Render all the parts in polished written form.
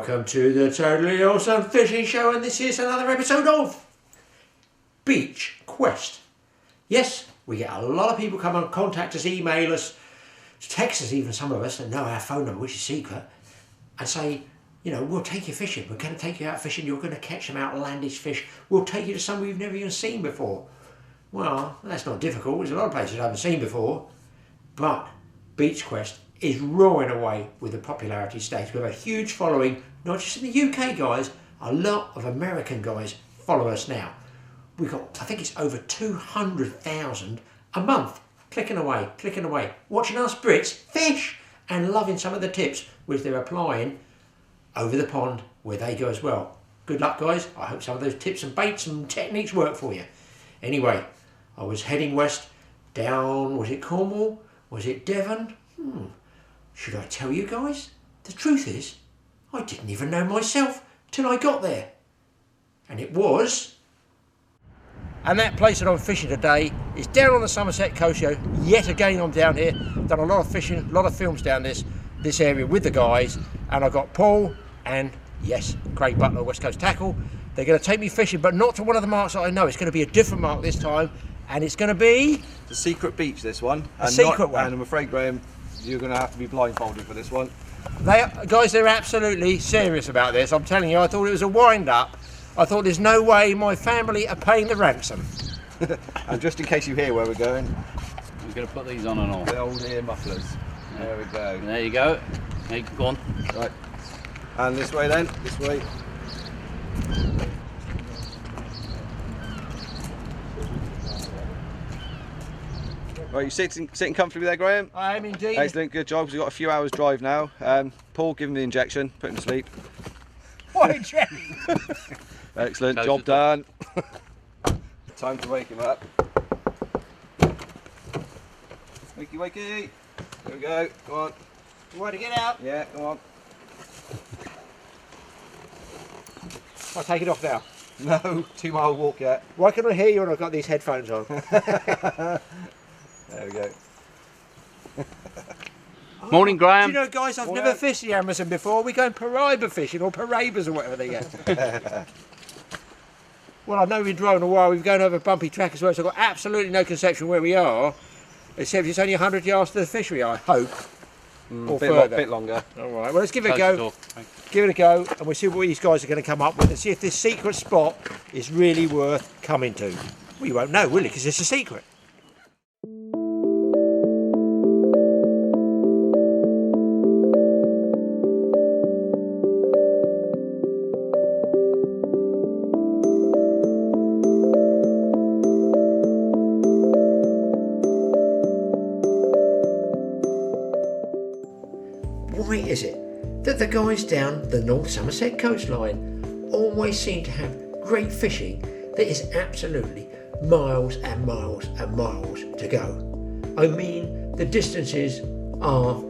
Welcome to the Totally Awesome Fishing Show, and this is another episode of Beach Quest. Yes, we get a lot of people come and contact us, email us, text us, even some of us that know our phone number, which is secret, and say, you know, we'll take you fishing, we're going to take you out fishing, you're going to catch some outlandish fish, we'll take you to somewhere you've never even seen before. Well, that's not difficult, there's a lot of places I haven't seen before, but Beach Quest is roaring away with the popularity stakes. We have a huge following, not just in the UK guys, a lot of American guys follow us now. We've got, I think it's over 200,000 a month, clicking away, watching us Brits fish and loving some of the tips which they're applying over the pond where they go as well. Good luck guys, I hope some of those tips and baits and techniques work for you. Anyway, I was heading west down, was it Cornwall? Was it Devon? Should I tell you guys? The truth is, I didn't even know myself till I got there. And it was... And that place that I'm fishing today is down on the Somerset coast. Yet again I'm down here. Done a lot of fishing, a lot of films down this area with the guys. And I've got Paul and, yes, Craig Butler, West Coast Tackle. They're going to take me fishing, but not to one of the marks that I know. It's going to be a different mark this time. And it's going to be... The secret beach, this one. A secret one. And I'm afraid, Graham, you're going to have to be blindfolded for this one. They're absolutely serious about this. I'm telling you, I thought it was a wind-up. I thought there's no way my family are paying the ransom. And just in case you hear where we're going, we're going to put these on and off. The old ear mufflers. Yeah. There we go. There you go. Hey, go on. Right. And this way then, this way. Right, you sitting comfortably there, Graham? I am indeed. Excellent, good job, because we've got a few hours drive now. Paul, give him the injection, put him to sleep. What injection? Excellent, job done. Time to wake him up. Wakey, wakey. There we go, come on. You want to get out? Yeah, come on. I'll take it off now. No, 2 mile walk yet. Why can I hear you when I've got these headphones on? There we go. Morning, Graham. Do you know, guys, I've never fished the Amazon before. We're going Paraiba fishing, or Paraibas, or whatever they get. Well, I know we've been driving a while. We've gone over a bumpy track as well, so I've got absolutely no conception where we are, except it's only 100 yards to the fishery, I hope. Or further. A bit longer. All right, well, let's give it a go. Give it a go, and we'll see what these guys are going to come up with, and see if this secret spot is really worth coming to. Well, you won't know, will you? Because it's a secret. Why is it that the guys down the North Somerset coastline always seem to have great fishing that is absolutely miles and miles and miles to go? I mean, the distances are,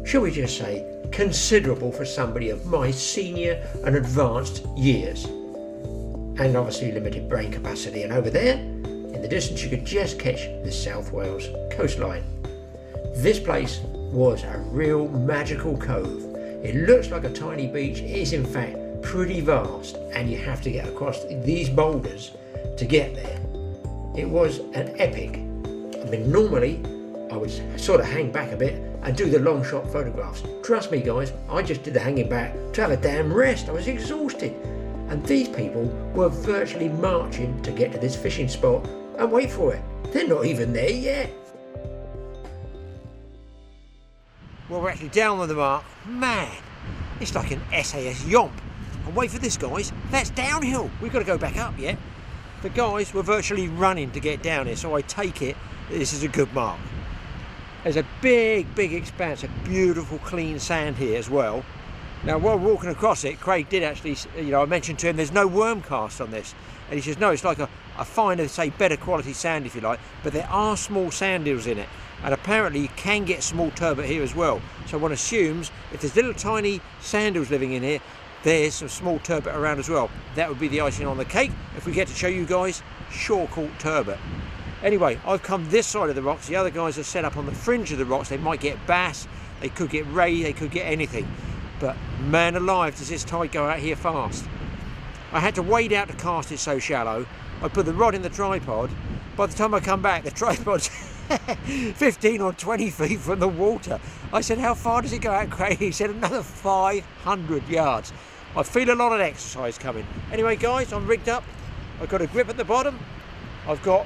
shall we just say, considerable for somebody of my senior and advanced years. And obviously limited brain capacity. And over there, in the distance, you could just catch the South Wales coastline. This place was a real magical cove. It looks like a tiny beach. It is in fact pretty vast, and you have to get across these boulders to get there. It was an epic. I mean, normally I would sort of hang back a bit and do the long shot photographs. Trust me guys, I just did the hanging back to have a damn rest. I was exhausted. And these people were virtually marching to get to this fishing spot, and wait for it, they're not even there yet. Well, we're actually down on the mark. Man, it's like an SAS yomp. And wait for this, guys. That's downhill. We've got to go back up yet. The guys were virtually running to get down here, so I take it that this is a good mark. There's a big expanse of beautiful, clean sand here as well. Now, while walking across it, Craig did actually, I mentioned to him there's no worm cast on this. And he says, no, it's like a finer, say, better quality sand, if you like. But there are small sand hills in it. And apparently you can get small turbot here as well. So one assumes if there's little tiny sand hills living in here, there's some small turbot around as well. That would be the icing on the cake if we get to show you guys shore-caught turbot. Anyway, I've come this side of the rocks. The other guys are set up on the fringe of the rocks. They might get bass, they could get ray, they could get anything. but man alive does this tide go out here fast. I had to wade out to cast it so shallow. I put the rod in the tripod. By the time I come back, the tripod's 15 or 20 feet from the water. I said, how far does it go out, Craig? He said, another 500 yards. I feel a lot of exercise coming. Anyway, guys, I'm rigged up. I've got a grip at the bottom. I've got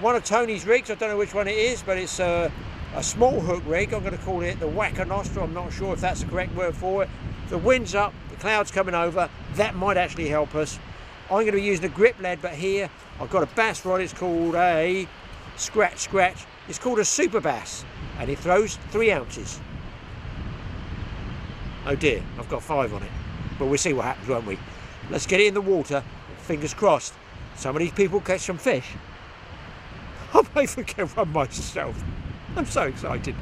one of Tony's rigs. I don't know which one it is, but it's a small hook rig. I'm going to call it the Whacker Nostril. I'm not sure if that's the correct word for it. The wind's up, the cloud's coming over. That might actually help us. I'm going to be using a grip lead, but here I've got a bass rod. It's called a scratch. It's called a super bass, and it throws 3 ounces. Oh dear, I've got 5 on it, but we'll see what happens, won't we? Let's get it in the water. Fingers crossed. Some of these people catch some fish. I may forget one myself. I'm so excited.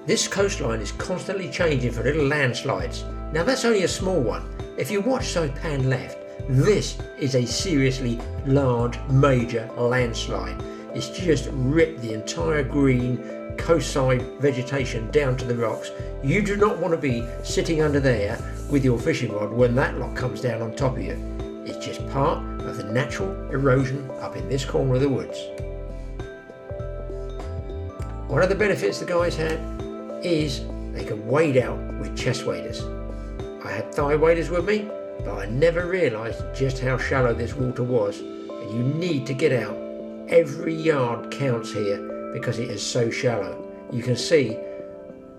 This coastline is constantly changing for little landslides. Now that's only a small one. If you watch side pan left, this is a seriously large major landslide. It's just ripped the entire green coastside vegetation down to the rocks. You do not want to be sitting under there with your fishing rod when that lot comes down on top of you. It's just part of the natural erosion up in this corner of the woods. One of the benefits the guys had is they could wade out with chest waders. I had thigh waders with me, but I never realised just how shallow this water was, and you need to get out. Every yard counts here because it is so shallow. You can see,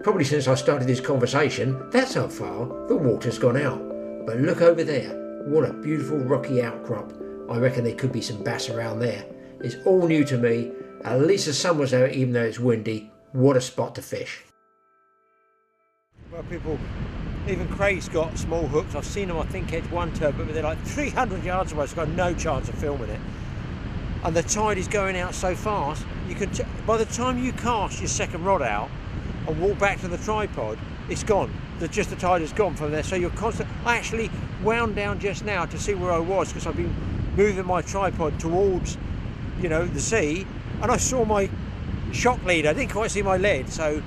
probably since I started this conversation, that's how far the water's gone out. But look over there, what a beautiful rocky outcrop. I reckon there could be some bass around there. It's all new to me. At least the sun was out even though it's windy. What a spot to fish. Well, people, even Craig's got small hooks. I've seen them, I think, catch one turbot, but they're like 300 yards away, so I've got no chance of filming it. And the tide is going out so fast, you can by the time you cast your second rod out and walk back to the tripod, it's gone. The tide is gone from there, so you're constant. I actually wound down just now to see where I was because I've been moving my tripod towards, you know, the sea, and I saw my shock lead. I didn't quite see my lead, so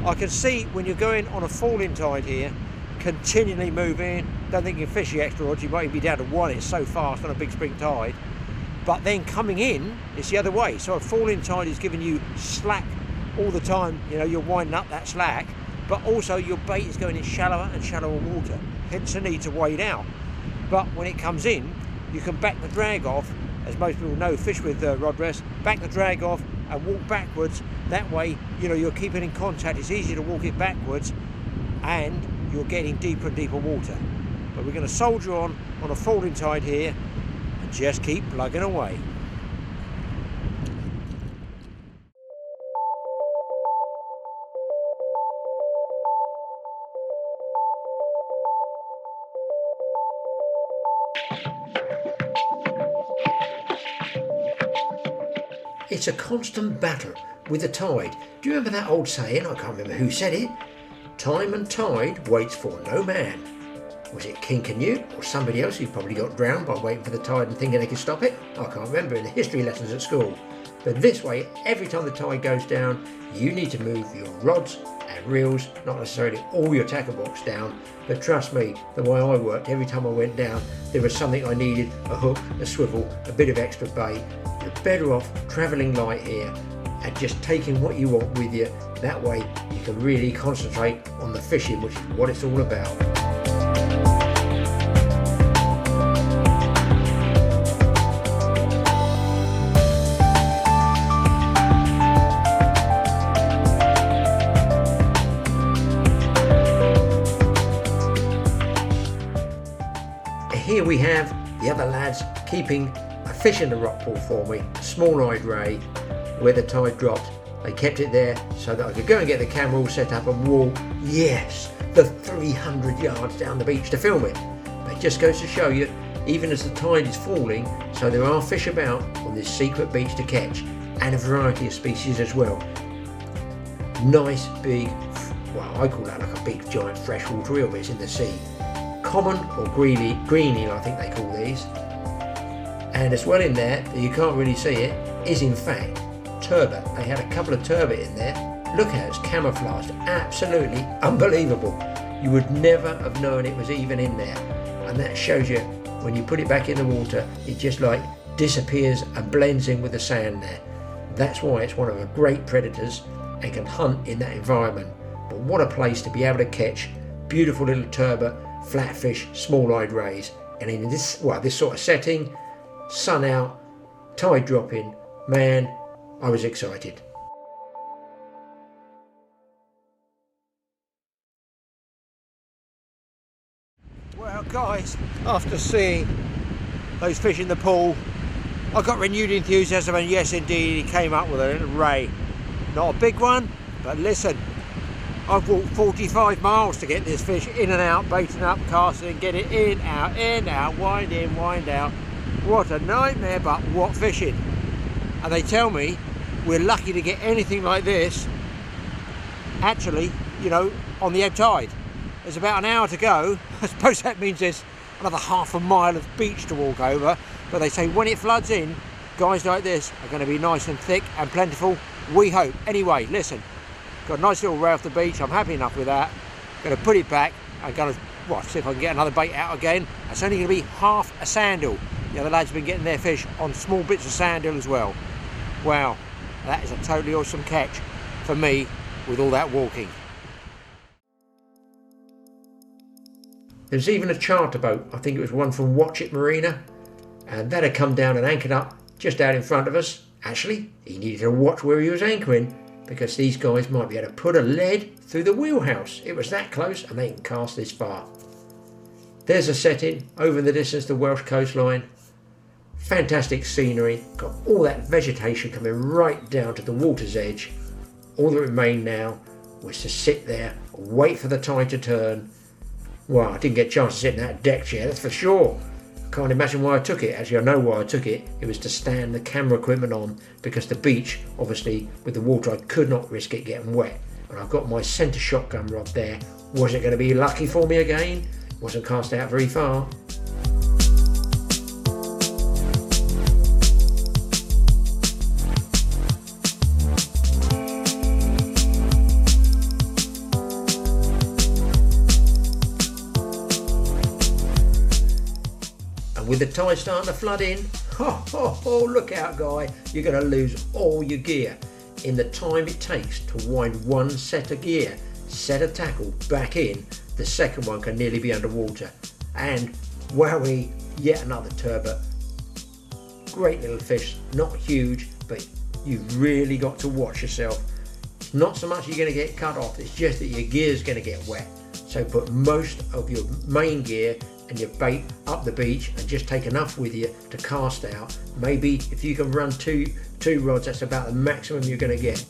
I can see when you're going on a falling tide here, continually moving. Don't think you can fish the extra rods. You might even be down to 1. It's so fast on a big spring tide. But then coming in, it's the other way. So a falling tide is giving you slack all the time. You know, you're winding up that slack, but also your bait is going in shallower and shallower water. Hence the need to wade out. But when it comes in, you can back the drag off, as most people know, fish with rod rest, back the drag off and walk backwards. That way, you know, you're keeping in contact. It's easier to walk it backwards and you're getting deeper and deeper water. But we're going to soldier on a falling tide here and just keep plugging away. It's a constant battle with the tide. Do you remember that old saying? I can't remember who said it. Time and tide waits for no man. Was it King Canute or somebody else who probably got drowned by waiting for the tide and thinking they could stop it? I can't remember in the history lessons at school. But this way, every time the tide goes down, you need to move your rods and reels, not necessarily all your tackle box down, but trust me, the way I worked, every time I went down, there was something I needed, a hook, a swivel, a bit of extra bait. You're better off travelling light here and just taking what you want with you. That way you can really concentrate on the fishing, which is what it's all about. Here we have the other lads keeping a fish in the rock pool for me, a small-eyed ray, where the tide dropped. They kept it there so that I could go and get the camera all set up and walk, yes, the 300 yards down the beach to film it. But it just goes to show you, even as the tide is falling, so there are fish about on this secret beach to catch, and a variety of species as well. Nice big, well, I call that like a big giant freshwater eel, but it's in the sea. Common or greeny, I think they call these. And as well in there, you can't really see it, is in fact turbot. They had a couple of turbot in there, Look at it, it's camouflaged, absolutely unbelievable. You would never have known it was even in there. And that shows you, when you put it back in the water, it just like disappears and blends in with the sand there. That's why it's one of the great predators and can hunt in that environment. But what a place to be able to catch beautiful little turbot, flatfish, small-eyed rays. And in this sort of setting, sun out, tide dropping, man, I was excited. Well guys, after seeing those fish in the pool, I got renewed enthusiasm, and yes indeed, he came up with a little ray. Not a big one, but listen, I've walked 45 miles to get this fish in and out, baiting up, casting, get it in, out, wind in, wind out. What a nightmare, but what fishing. And they tell me we're lucky to get anything like this, actually, you know, on the ebb tide. There's about an hour to go. I suppose that means there's another half a mile of beach to walk over. But they say when it floods in, guys like this are going to be nice and thick and plentiful. We hope. Anyway, listen, got a nice little ray off the beach. I'm happy enough with that. Going to put it back. I'm going to see if I can get another bait out again. It's only going to be half a sandal. The other lads have been getting their fish on small bits of sandal as well. Wow, that is a totally awesome catch for me with all that walking. There's even a charter boat, I think it was one from Watch It Marina, and that had come down and anchored up just out in front of us. Actually, he needed to watch where he was anchoring, because these guys might be able to put a lead through the wheelhouse. It was that close, and they can cast this far. There's a setting over in the distance, the Welsh coastline. Fantastic scenery, got all that vegetation coming right down to the water's edge. All that remained now was to sit there, wait for the tide to turn. Well, I didn't get a chance to sit in that deck chair, that's for sure. Can't imagine why I took it. Actually, I know why I took it. It was to stand the camera equipment on, because the beach, obviously, with the water, I could not risk it getting wet. And I've got my centre shotgun rod there. Was it going to be lucky for me again? Wasn't cast out very far. With the tide starting to flood in, look out guy, you're going to lose all your gear in the time it takes to wind one set of gear, set of tackle back in. The second one can nearly be underwater, and wowee, yet another turbot. Great little fish, not huge, but you've really got to watch yourself. It's not so much you're going to get cut off, it's just that your gear's going to get wet. So put most of your main gear and your bait up the beach and just take enough with you to cast out. Maybe if you can run two rods, that's about the maximum you're going to get.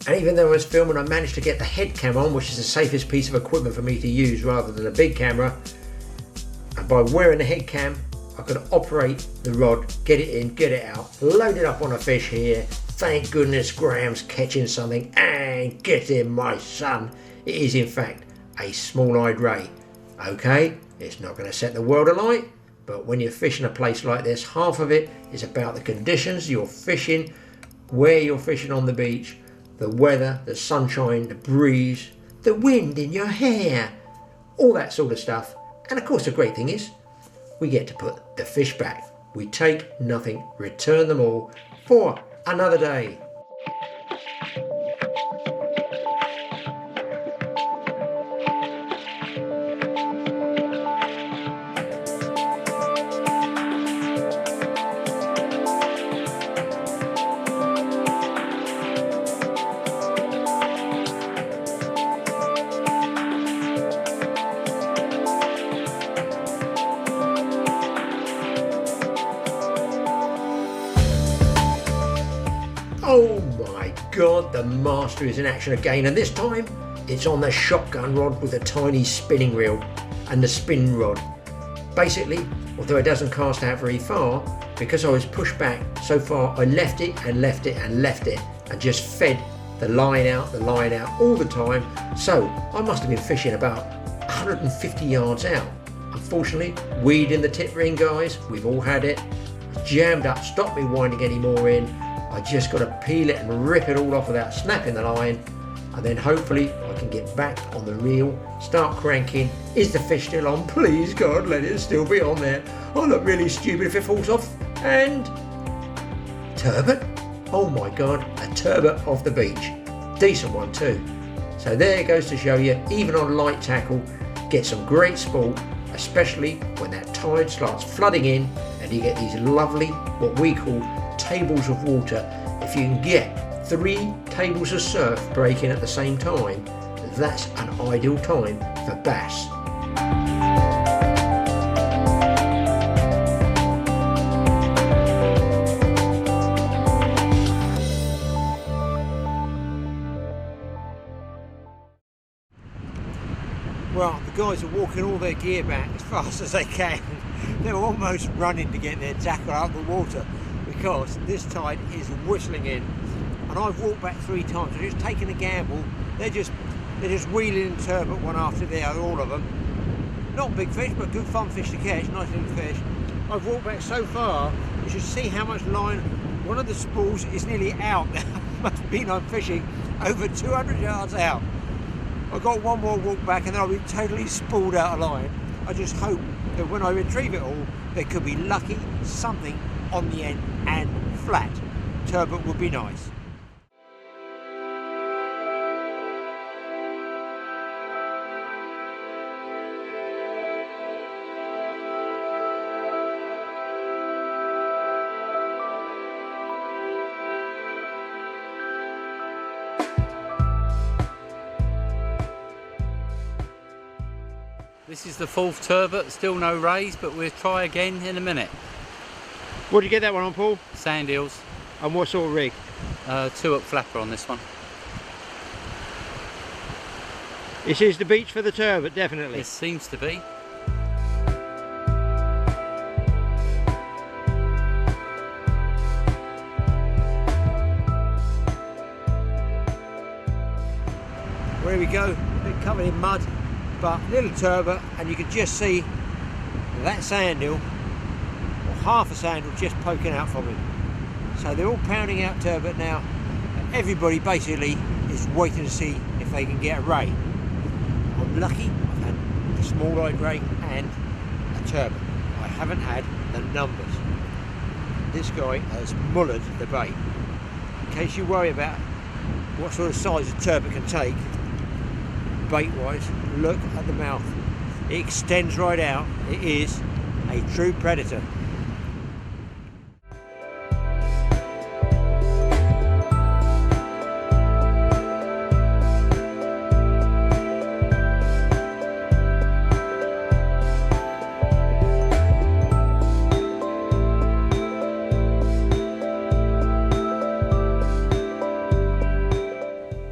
And even though I was filming, I managed to get the head cam on, which is the safest piece of equipment for me to use rather than a big camera. And by wearing the head cam, I could operate the rod, get it in, get it out, load it up on a fish here. Thank goodness Graham's catching something, and get in my son. It is in fact a small-eyed ray. Okay, it's not going to set the world alight, but when you're fishing a place like this, half of it is about the conditions you're fishing, where you're fishing on the beach, the weather, the sunshine, the breeze, the wind in your hair, all that sort of stuff. And of course the great thing is, we get to put the fish back. We take nothing, return them all for another day. Oh my God, the master is in action again, and this time it's on the shotgun rod with a tiny spinning reel and the spin rod. Basically, although it doesn't cast out very far, because I was pushed back so far, I left it and left it and left it and just fed the line out all the time. So I must have been fishing about 150 yards out. Unfortunately, weed in the tip ring, guys, we've all had it. Jammed up, stopped me winding any more in. I just got to peel it and rip it all off without snapping the line, and then hopefully I can get back on the reel, start cranking. Is the fish still on? Please God, let it still be on there. I look really stupid if it falls off. And turbot, oh my God, a turbot off the beach, decent one too. So there it goes to show you, even on light tackle, get some great sport, especially when that tide starts flooding in and you get these lovely, what we call tables of water. If you can get 3 tables of surf breaking at the same time, that's an ideal time for bass. Well, the guys are walking all their gear back as fast as they can. They're almost running to get their tackle out of the water because this tide is whistling in. And I've walked back 3 times. They're just taking a gamble. They're just wheeling and turbot one after the other, all of them. Not big fish, but good fun fish to catch. Nice little fish. I've walked back so far. You should see how much line. One of the spools is nearly out. Must mean I'm fishing over 200 yards out. I've got one more walk back and then I'll be totally spooled out of line. I just hope that when I retrieve it all, there could be lucky something on the end and flat. Turbot would be nice. This is the 4th turbot, still no rays, but we'll try again in a minute. What did you get that one on, Paul? Sand eels. And what sort of rig? 2-up flapper on this one. This is the beach for the turbot, definitely. It seems to be. There we go, a bit covered in mud, but little turbot, and you can just see that sand eel, or half a sand eel, just poking out from it. So they're all pounding out turbot now. Everybody basically is waiting to see if they can get a ray. I'm lucky, I've had a small-eyed ray and a turbot. I haven't had the numbers. This guy has mullered the bait. In case you worry about what sort of size a turbot can take, bait-wise, look at the mouth. It extends right out. It is a true predator.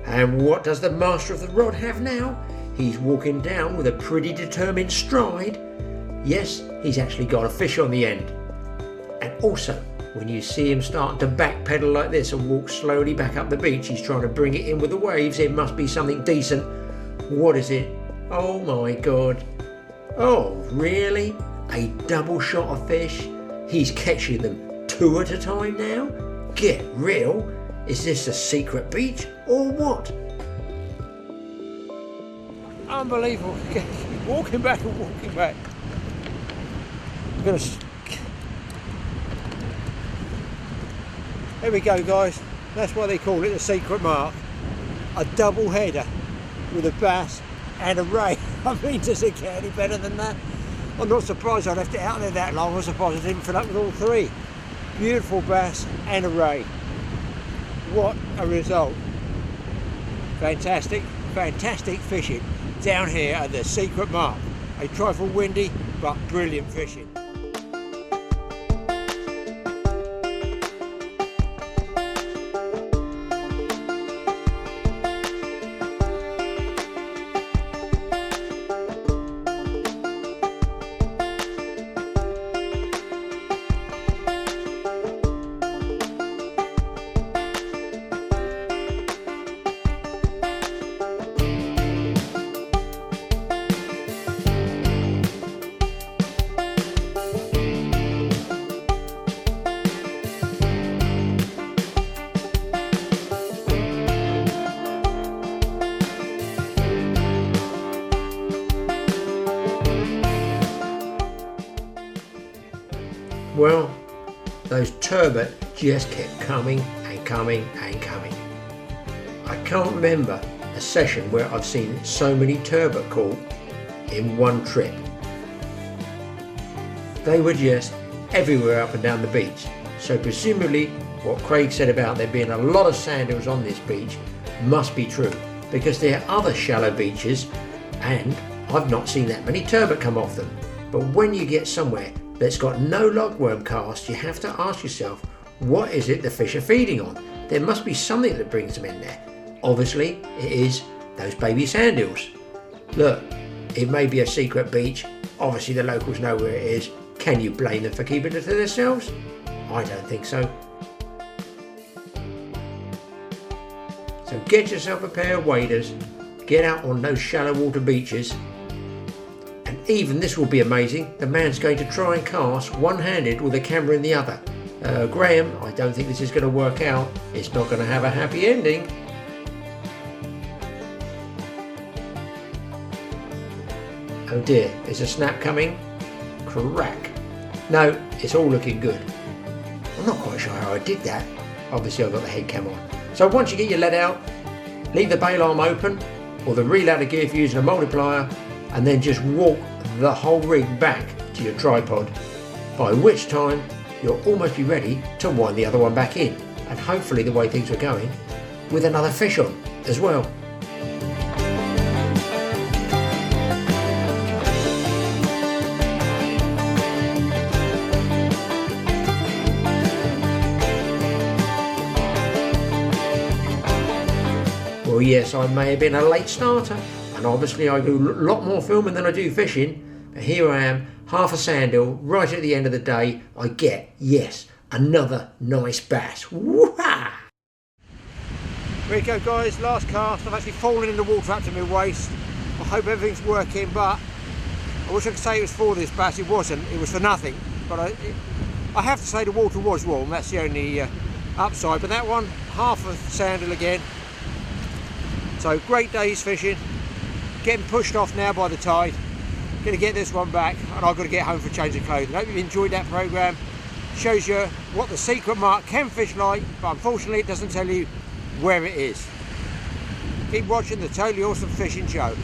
And what does the master of the rod have now? He's walking down with a pretty determined stride. Yes, he's actually got a fish on the end. And also, when you see him starting to backpedal like this and walk slowly back up the beach, he's trying to bring it in with the waves. It must be something decent. What is it? Oh my God. Oh, really? A double shot of fish? He's catching them 2 at a time now? Get real. Is this a secret beach or what? Unbelievable. Walking back and walking back. I'm gonna... There we go, guys. That's why they call it the secret mark. A double header with a bass and a ray. I mean, does it get any better than that? I'm not surprised I left it out there that long. I'm surprised I didn't fill up with all 3. Beautiful bass and a ray. What a result. Fantastic, fantastic fishing down here at the secret mark. A trifle windy, but brilliant fishing. Well, those turbot just kept coming and coming and coming. I can't remember a session where I've seen so many turbot caught in one trip. They were just everywhere up and down the beach. So presumably what Craig said about there being a lot of sand hills on this beach must be true, because there are other shallow beaches and I've not seen that many turbot come off them. But when you get somewhere that's got no lugworm cast, you have to ask yourself, what is it the fish are feeding on? There must be something that brings them in there. Obviously it is those baby sand hills. Look, it may be a secret beach, obviously the locals know where it is. Can you blame them for keeping it to themselves? I don't think so. So get yourself a pair of waders, get out on those shallow water beaches, and even this will be amazing, the man's going to try and cast one-handed with a camera in the other. Graeme, I don't think this is going to work out. It's not going to have a happy ending. Oh dear, is a snap coming? Crack. No, it's all looking good. I'm not quite sure how I did that. Obviously I've got the head cam on. So once you get your lead out, leave the bail arm open or the reel out of gear if you're using a multiplier, and then just walk the whole rig back to your tripod, by which time you'll almost be ready to wind the other one back in, and hopefully the way things were going, with another fish on as well. Well, yes, I may have been a late starter, and obviously I do a lot more filming than I do fishing, but here I am, half a sand hill, right at the end of the day. I get, yes, another nice bass. Woo-ha! Here we go, guys, last cast. I've actually fallen in the water up to my waist. I hope everything's working, but I wish I could say it was for this bass. It wasn't, it was for nothing. But I have to say the water was warm, that's the only upside. But that one, half a sand hill again. So great days fishing, getting pushed off now by the tide. Going to get this one back, and I've got to get home for a change of clothing. Hope you've enjoyed that programme. Shows you what the secret mark can fish like, but unfortunately it doesn't tell you where it is. Keep watching the Totally Awesome Fishing Show.